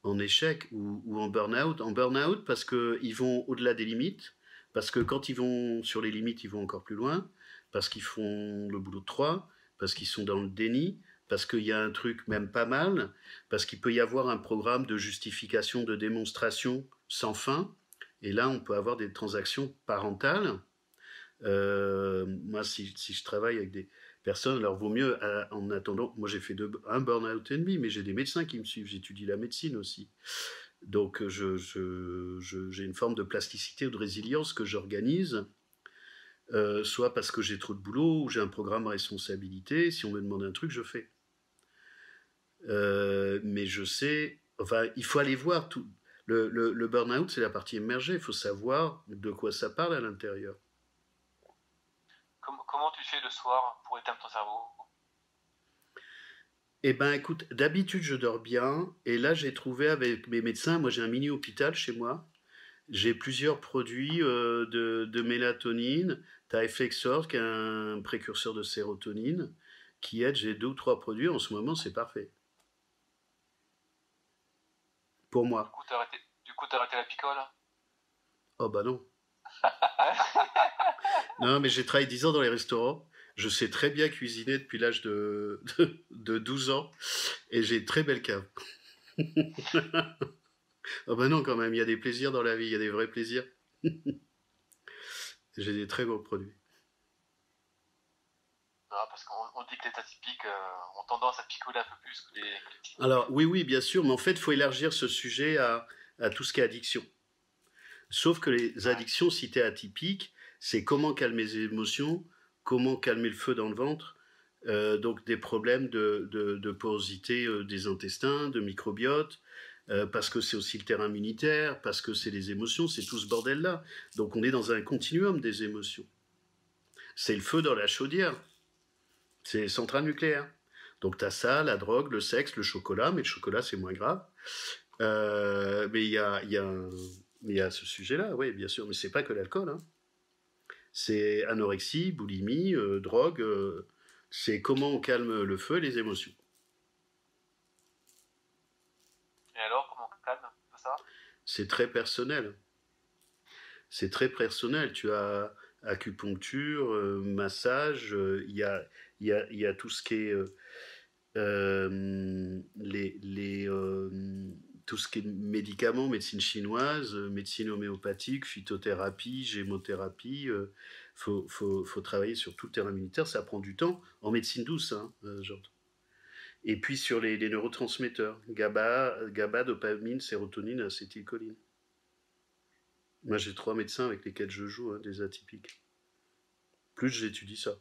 en échec ou en burn-out. En burn-out parce qu'ils vont au-delà des limites, parce que quand ils vont sur les limites, ils vont encore plus loin, parce qu'ils font le boulot de 3, parce qu'ils sont dans le déni, parce qu'il y a un truc même pas mal, parce qu'il peut y avoir un programme de justification, de démonstration sans fin, et là on peut avoir des transactions parentales. Moi, si je travaille avec des personnes, alors vaut mieux, en attendant, moi j'ai fait un burn-out et demi, mais j'ai des médecins qui me suivent, j'étudie la médecine aussi. Donc j'ai une forme de plasticité ou de résilience que j'organise, soit parce que j'ai trop de boulot, ou j'ai un programme à responsabilité, si on me demande un truc, je fais. Mais je sais, enfin, il faut aller voir tout. Le burn-out, c'est la partie émergée, il faut savoir de quoi ça parle à l'intérieur. Comment tu fais le soir pour éteindre ton cerveau? Eh ben, écoute, d'habitude, je dors bien. Et là, j'ai trouvé avec mes médecins, moi j'ai un mini-hôpital chez moi. J'ai plusieurs produits de mélatonine. Tu as Effexor, qui est un précurseur de sérotonine, qui aide. J'ai 2 ou 3 produits. En ce moment, c'est parfait. Pour Du moi. coup, t'as arrêté la picole? Oh bah non. Non, mais j'ai travaillé 10 ans dans les restaurants. Je sais très bien cuisiner depuis l'âge de 12 ans. Et j'ai très belle cave. Ah bah non, quand même, il y a des plaisirs dans la vie, il y a des vrais plaisirs. J'ai des très beaux produits. Non, parce qu'on dit que les atypiques ont tendance à picoler un peu plus que les typiques. Alors, oui, bien sûr, mais en fait, il faut élargir ce sujet à tout ce qui est addiction. Sauf que les addictions, si t'es atypique, c'est comment calmer les émotions, comment calmer le feu dans le ventre, donc des problèmes de porosité des intestins, de microbiote, parce que c'est aussi le terrain immunitaire, parce que c'est les émotions, c'est tout ce bordel-là. Donc on est dans un continuum des émotions. C'est le feu dans la chaudière, c'est les centrales nucléaires. Donc tu as ça, la drogue, le sexe, le chocolat, mais le chocolat c'est moins grave. Mais il y a ce sujet-là, oui, bien sûr, mais c'est pas que l'alcool. Hein. C'est anorexie, boulimie, drogue, c'est comment on calme le feu et les émotions. Et alors, comment on calme tout ça? C'est très personnel. C'est très personnel. Tu as acupuncture, massage, il y a tout ce qui est tout ce qui est médicaments, médecine chinoise, médecine homéopathique, phytothérapie, gémothérapie. Faut travailler sur tout le terrain immunitaire, ça prend du temps. En médecine douce, hein, genre. Et puis sur les neurotransmetteurs, GABA, dopamine, sérotonine, acétylcholine. Moi j'ai 3 médecins avec lesquels je joue, hein, des atypiques. Plus j'étudie ça,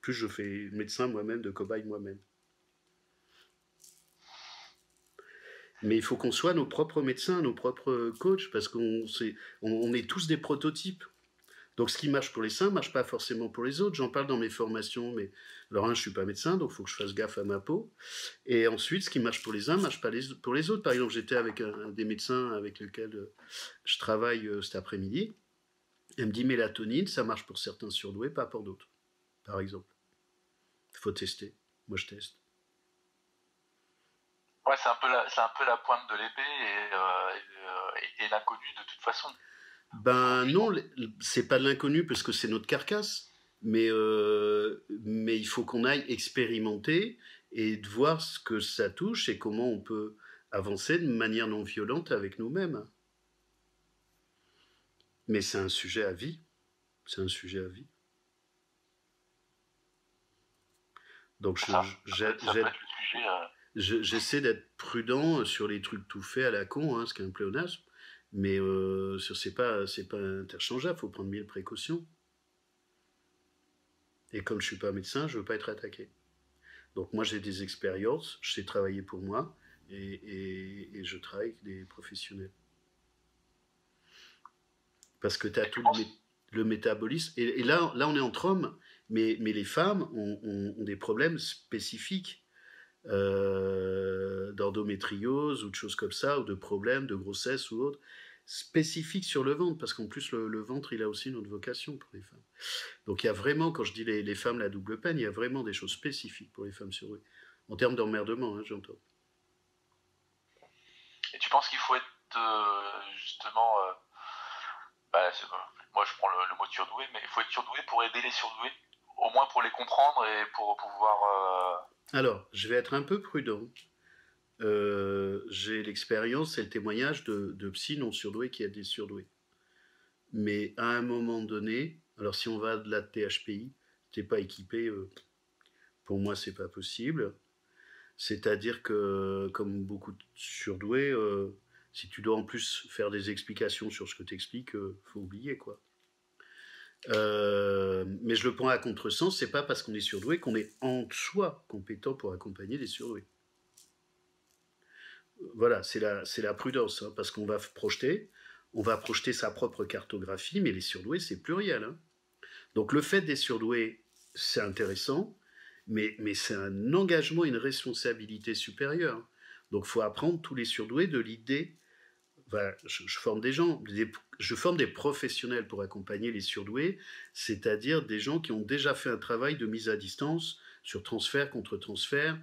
plus je fais médecin moi-même, de cobaye moi-même. Mais il faut qu'on soit nos propres médecins, nos propres coachs, parce on est tous des prototypes. Donc ce qui marche pour les seins ne marche pas forcément pour les autres. J'en parle dans mes formations, mais alors je ne suis pas médecin, donc il faut que je fasse gaffe à ma peau. Et ensuite, ce qui marche pour les uns ne marche pas pour les autres. Par exemple, j'étais avec un des médecins avec lequel je travaille cet après-midi. Elle me dit mélatonine, ça marche pour certains surdoués, pas pour d'autres, par exemple. Il faut tester. Moi, je teste. Ouais, c'est un peu la pointe de l'épée et l'inconnu de toute façon. Ben non, c'est pas de l'inconnu parce que c'est notre carcasse, mais il faut qu'on aille expérimenter et de voir ce que ça touche et comment on peut avancer de manière non violente avec nous-mêmes. Mais c'est un sujet à vie. C'est un sujet à vie. Donc Ça peut être le sujet. J'essaie d'être prudent sur les trucs tout faits à la con, hein, ce qui est un pléonasme, mais c'est pas interchangeable, il faut prendre 1000 précautions. Et comme je suis pas médecin, je veux pas être attaqué. Donc moi j'ai des expériences, je sais travailler pour moi, et je travaille avec des professionnels. Parce que tu as tout le métabolisme, et là on est entre hommes, mais les femmes ont des problèmes spécifiques. D'endométriose ou de choses comme ça, ou de problèmes de grossesse ou autre, spécifiques sur le ventre, parce qu'en plus le ventre il a aussi une autre vocation pour les femmes. Donc il y a vraiment, quand je dis les femmes la double peine, il y a vraiment des choses spécifiques pour les femmes surdouées. En termes d'emmerdement, hein, j'entends. Et tu penses qu'il faut être justement... moi je prends le mot surdoué, mais il faut être surdoué pour aider les surdoués, au moins pour les comprendre et pour pouvoir... Alors, je vais être un peu prudent. J'ai l'expérience et le témoignage de psy non surdoués qui aident des surdoués. Mais à un moment donné, alors si on va de la THPI, t'es pas équipé, pour moi c'est pas possible. C'est-à-dire que, comme beaucoup de surdoués, si tu dois en plus faire des explications sur ce que t'expliques, faut oublier quoi. Mais je le prends à contresens, c'est pas parce qu'on est surdoué qu'on est en soi compétent pour accompagner les surdoués. Voilà, c'est la prudence, hein, parce qu'on va projeter sa propre cartographie, mais les surdoués, c'est pluriel. Hein. Donc le fait des surdoués, c'est intéressant, mais c'est un engagement, une responsabilité supérieure. Donc il faut apprendre tous les surdoués de l'idée. Voilà, je forme des gens, je forme des professionnels pour accompagner les surdoués, c'est-à-dire des gens qui ont déjà fait un travail de mise à distance sur transfert contre transfert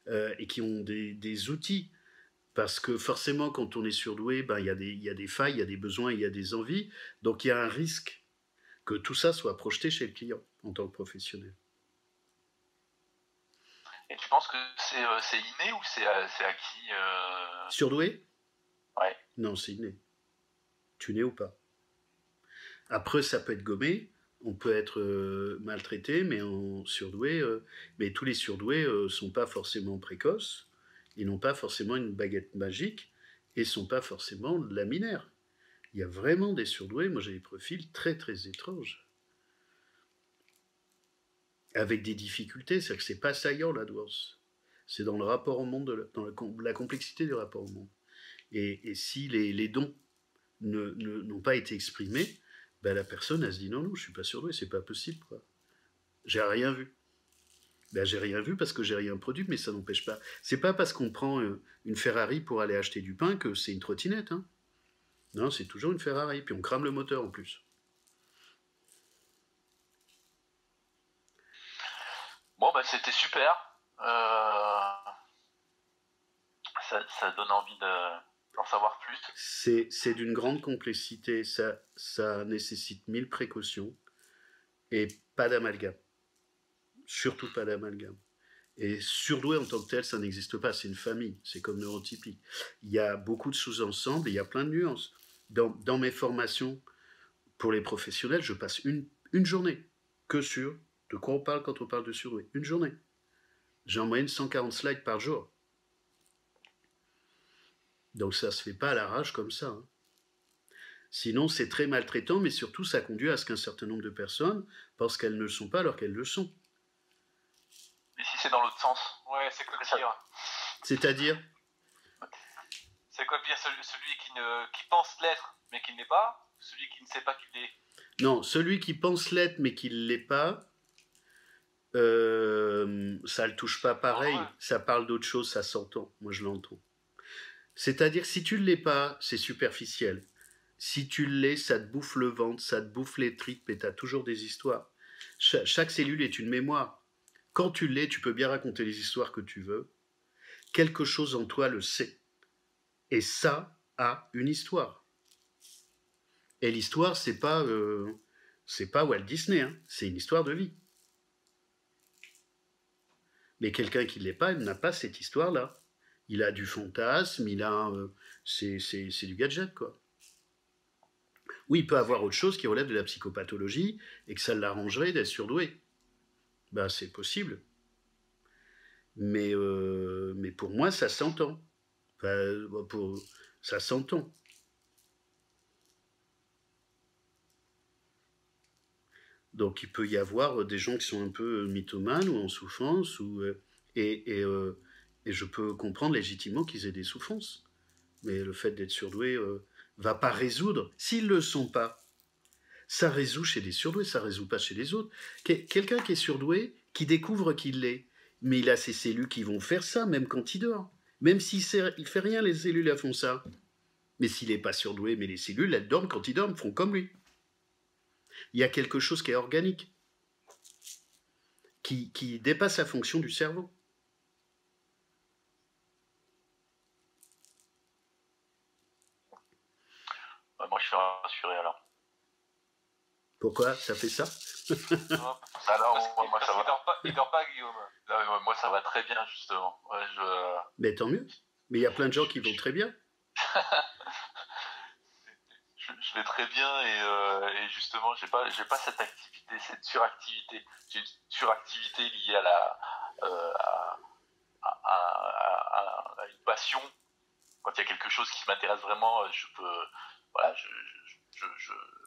et qui ont des outils. Parce que forcément, quand on est surdoué, ben, il y a des failles, il y a des besoins, il y a des envies. Donc il y a un risque que tout ça soit projeté chez le client en tant que professionnel. Et tu penses que c'est inné ou c'est acquis Surdoué ? Ouais. Non, c'est inné. Tu n'es ou pas. Après, ça peut être gommé. On peut être maltraité, mais en surdoué. Mais tous les surdoués ne sont pas forcément précoces. Ils n'ont pas forcément une baguette magique et ne sont pas forcément laminaires. Il y a vraiment des surdoués, moi j'ai des profils très très étranges. Avec des difficultés, c'est-à-dire que c'est pas saillant la douance. C'est dans le rapport au monde, dans la complexité du rapport au monde. Et si les dons n'ont pas été exprimés, ben la personne elle se dit non, je suis pas surdoué, c'est pas possible quoi. J'ai rien vu. Ben, j'ai rien vu parce que j'ai rien produit, mais ça n'empêche pas. C'est pas parce qu'on prend une Ferrari pour aller acheter du pain que c'est une trottinette. Hein. Non, c'est toujours une Ferrari, puis on crame le moteur en plus. Bon, bah c'était super. Ça donne envie d'en savoir plus. C'est d'une grande complexité, ça nécessite 1000 précautions et pas d'amalgame. Surtout pas d'amalgame. Et surdoué en tant que tel, ça n'existe pas, c'est une famille, c'est comme neurotypique. Il y a beaucoup de sous-ensembles, il y a plein de nuances. Dans mes formations pour les professionnels, je passe une journée que sur de quoi on parle quand on parle de surdoué. Une journée. J'ai en moyenne 140 slides par jour. Donc ça se fait pas à l'arrache comme ça. Hein. Sinon, c'est très maltraitant, mais surtout, ça conduit à ce qu'un certain nombre de personnes pensent qu'elles ne le sont pas alors qu'elles le sont. Et si c'est dans l'autre sens? Ouais, c'est quoi le pire? C'est-à-dire? C'est quoi le pire? Celui qui pense l'être, mais qui ne l'est pas? Celui qui ne sait pas qu'il l'est? Non, celui qui pense l'être mais qui ne l'est pas, ça le touche pas pareil. Ça parle d'autre chose, ça s'entend. Moi, je l'entends. C'est-à-dire, si tu ne l'es pas, c'est superficiel. Si tu l'es, ça te bouffe le ventre, ça te bouffe les tripes et tu as toujours des histoires. Chaque cellule est une mémoire. Quand tu l'es, tu peux bien raconter les histoires que tu veux. Quelque chose en toi le sait. Et ça a une histoire. Et l'histoire, c'est pas Walt Disney, hein. C'est une histoire de vie. Mais quelqu'un qui ne l'est pas, il n'a pas cette histoire-là. Il a du fantasme, c'est du gadget, quoi. Oui, il peut avoir autre chose qui relève de la psychopathologie et que ça l'arrangerait d'être surdoué. Ben, c'est possible. Mais pour moi, ça s'entend. Enfin, ça s'entend. Donc il peut y avoir des gens qui sont un peu mythomanes ou en souffrance, et je peux comprendre légitimement qu'ils aient des souffrances. Mais le fait d'être surdoué va pas résoudre. S'ils ne le sont pas, ça résout chez des surdoués, ça résout pas chez les autres. Quelqu'un qui est surdoué, qui découvre qu'il l'est, mais il a ses cellules qui vont faire ça, même quand il dort. Même s'il ne fait rien, les cellules, elles font ça. Mais s'il n'est pas surdoué, mais les cellules, elles dorment quand ils dorment, font comme lui. Il y a quelque chose qui est organique, qui dépasse la fonction du cerveau. Moi, je suis rassuré alors. Pourquoi ça fait ça? Moi, ça va. Il dort pas, Guillaume. Non, moi, ça va très bien, justement. Mais tant mieux. Mais il y a plein de gens qui vont très bien. Je vais très bien et justement, j'ai pas cette activité, cette suractivité. J'ai une suractivité liée à une passion. Quand il y a quelque chose qui m'intéresse vraiment, je peux, voilà,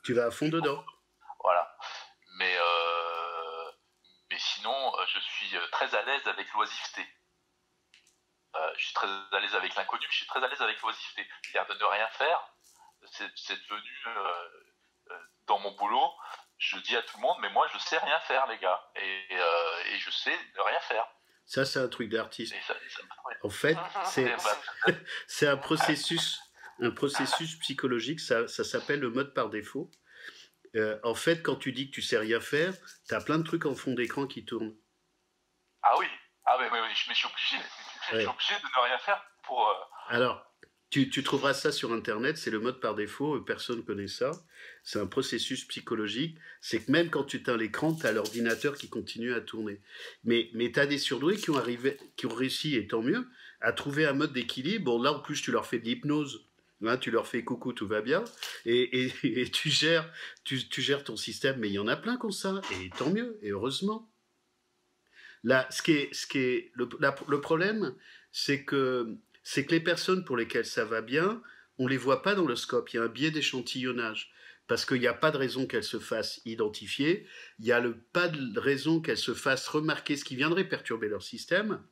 tu vas à fond dedans. Voilà. Mais sinon, je suis très à l'aise avec l'oisiveté. Je suis très à l'aise avec l'inconnu, je suis très à l'aise avec l'oisiveté. C'est-à-dire de ne rien faire. C'est devenu dans mon boulot, je dis à tout le monde, mais moi je sais rien faire, les gars, et je sais ne rien faire. Ça, c'est un truc d'artiste. En fait, c'est un processus psychologique, ça s'appelle le mode par défaut. En fait, quand tu dis que tu sais rien faire, tu as plein de trucs en fond d'écran qui tournent. Ah oui, mais je suis obligé. Je suis obligé de ne rien faire pour... Alors, tu trouveras ça sur Internet, c'est le mode par défaut, personne ne connaît ça. C'est un processus psychologique. C'est que même quand tu éteins l'écran, tu as l'ordinateur qui continue à tourner. Mais tu as des surdoués qui ont réussi, et tant mieux, à trouver un mode d'équilibre. Bon, là, en plus, tu leur fais de l'hypnose. Hein, tu leur fais coucou, tout va bien. Et tu gères ton système. Mais il y en a plein comme ça. Et tant mieux, et heureusement. Là, le problème, c'est que les personnes pour lesquelles ça va bien, on ne les voit pas dans le scope. Il y a un biais d'échantillonnage. Parce qu'il n'y a pas de raison qu'elles se fassent identifier. Il n'y a pas de raison qu'elles se fassent remarquer ce qui viendrait perturber leur système.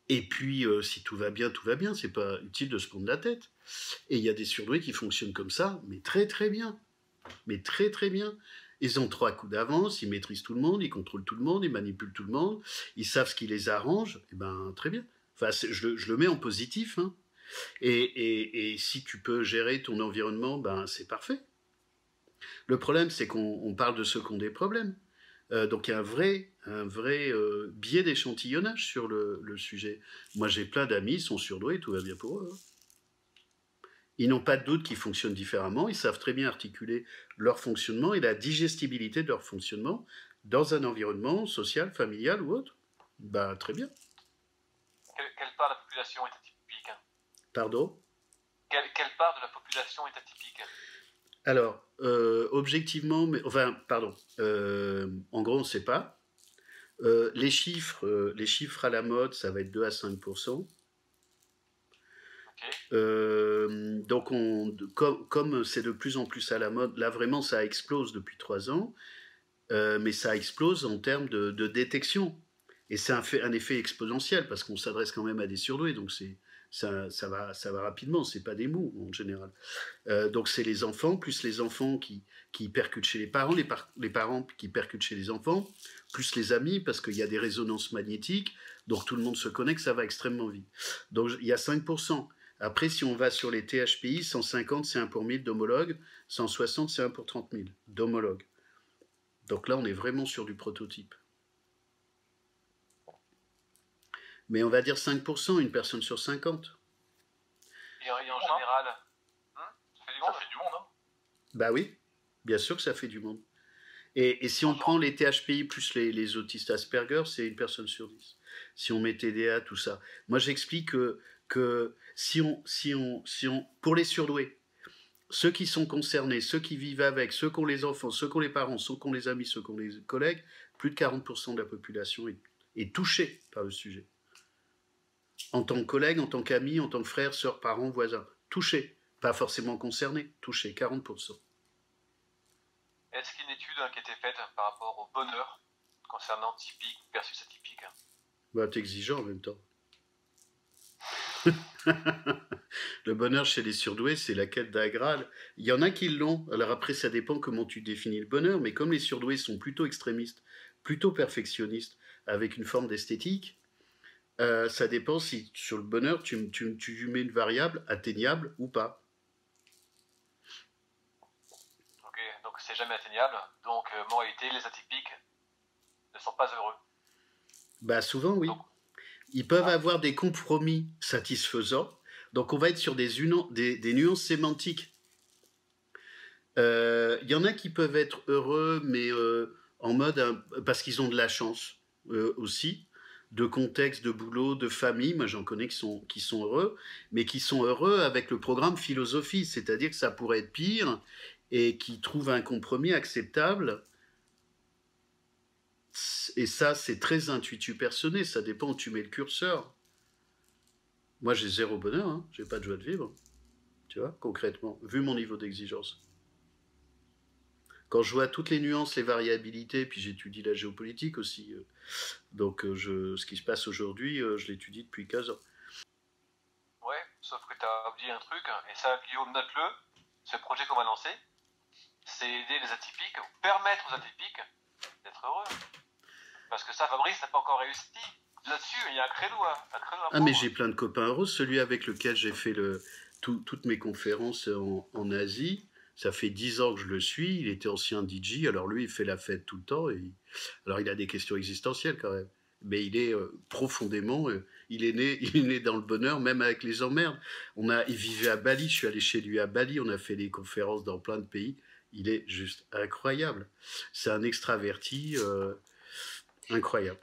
Et puis, si tout va bien, c'est pas utile de se prendre la tête. Et il y a des surdoués qui fonctionnent comme ça, mais très très bien. Mais très très bien. Ils ont 3 coups d'avance, ils maîtrisent tout le monde, ils contrôlent tout le monde, ils manipulent tout le monde, ils savent ce qui les arrange, et ben très bien. Enfin, je le mets en positif, hein. Et si tu peux gérer ton environnement, ben c'est parfait. Le problème, c'est qu'on parle de ceux qui ont des problèmes. Donc il y a un vrai biais d'échantillonnage sur le sujet. Moi, j'ai plein d'amis, ils sont surdoués, tout va bien pour eux. Ils n'ont pas de doute qu'ils fonctionnent différemment, ils savent très bien articuler leur fonctionnement et la digestibilité de leur fonctionnement dans un environnement social, familial ou autre. Ben, très bien. Quelle part de la population est atypique? Pardon? Quelle part de la population est atypique? Alors, objectivement, en gros, on ne sait pas. Les chiffres à la mode, ça va être 2 à 5%. Okay. Donc, comme c'est de plus en plus à la mode, là vraiment ça explose depuis 3 ans, mais ça explose en termes de détection. Et c'est un effet exponentiel, parce qu'on s'adresse quand même à des surdoués, donc ça va rapidement, c'est pas des mots en général. Donc c'est les enfants, plus les enfants qui percutent chez les parents, les parents qui percutent chez les enfants, plus les amis, parce qu'il y a des résonances magnétiques, donc tout le monde se connecte, ça va extrêmement vite. Donc il y a 5%. Après, si on va sur les THPI, 150 c'est 1 pour 1000 d'homologues, 160 c'est 1 pour 30 000 d'homologues. Donc là, on est vraiment sur du prototype. Mais on va dire 5%, une personne sur 50. Et en général, ça fait du monde. Ça fait du monde, hein. Bah oui, bien sûr que ça fait du monde. Et si on prend les THPI plus les autistes Asperger, c'est une personne sur 10. Si on met TDA, tout ça. Moi, j'explique que si on, pour les surdoués, ceux qui sont concernés, ceux qui vivent avec, ceux qui ont les enfants, ceux qui ont les parents, ceux qui ont les amis, ceux qui ont les collègues, plus de 40% de la population est touchée par le sujet. En tant que collègue, en tant qu'ami, en tant que frère, sœur, parent, voisin. Touché. Pas forcément concerné. Touché. 40%. Est-ce qu'il y a une étude qui a été faite par rapport au bonheur concernant typique versus atypique? Bah, t'es exigeant en même temps. Le bonheur chez les surdoués, c'est la quête d'un Graal. Il y en a qui l'ont. Alors après, ça dépend comment tu définis le bonheur. Mais comme les surdoués sont plutôt extrémistes, plutôt perfectionnistes, avec une forme d'esthétique, ça dépend si sur le bonheur, tu lui mets une variable atteignable ou pas. Ok, donc c'est jamais atteignable. Donc, moralité, les atypiques ne sont pas heureux. Bah souvent, oui. Donc, Ils peuvent avoir des compromis satisfaisants. Donc on va être sur des nuances sémantiques. Il y en a qui peuvent être heureux, mais en mode parce qu'ils ont de la chance aussi, de contexte, de boulot, de famille. Moi j'en connais qui sont heureux, mais qui sont heureux avec le programme philosophie, c'est-à-dire que ça pourrait être pire et qui trouvent un compromis acceptable. Et ça, c'est très intuitu personné, ça dépend où tu mets le curseur. Moi, j'ai zéro bonheur, hein. J'ai pas de joie de vivre, tu vois, concrètement, vu mon niveau d'exigence. Quand je vois toutes les nuances, les variabilités, puis j'étudie la géopolitique aussi, donc ce qui se passe aujourd'hui, je l'étudie depuis 15 ans. ouais, sauf que tu as oublié un truc, et ça, Guillaume, note-le. Ce projet qu'on va lancer, c'est aider les atypiques, ou permettre aux atypiques d'être heureux. Parce que ça, Fabrice n'a pas encore réussi. Là-dessus, il y a un credo à Ah, mais prendre. j'ai plein de copains heureux. Celui avec lequel j'ai fait toutes mes conférences en Asie, ça fait 10 ans que je le suis. Il était ancien DJ, alors lui, il fait la fête tout le temps. Alors, il a des questions existentielles quand même. Mais il est profondément, il est né dans le bonheur, même avec les emmerdes. Il vivait à Bali, je suis allé chez lui à Bali, on a fait des conférences dans plein de pays. Il est juste incroyable. C'est un extraverti incroyable.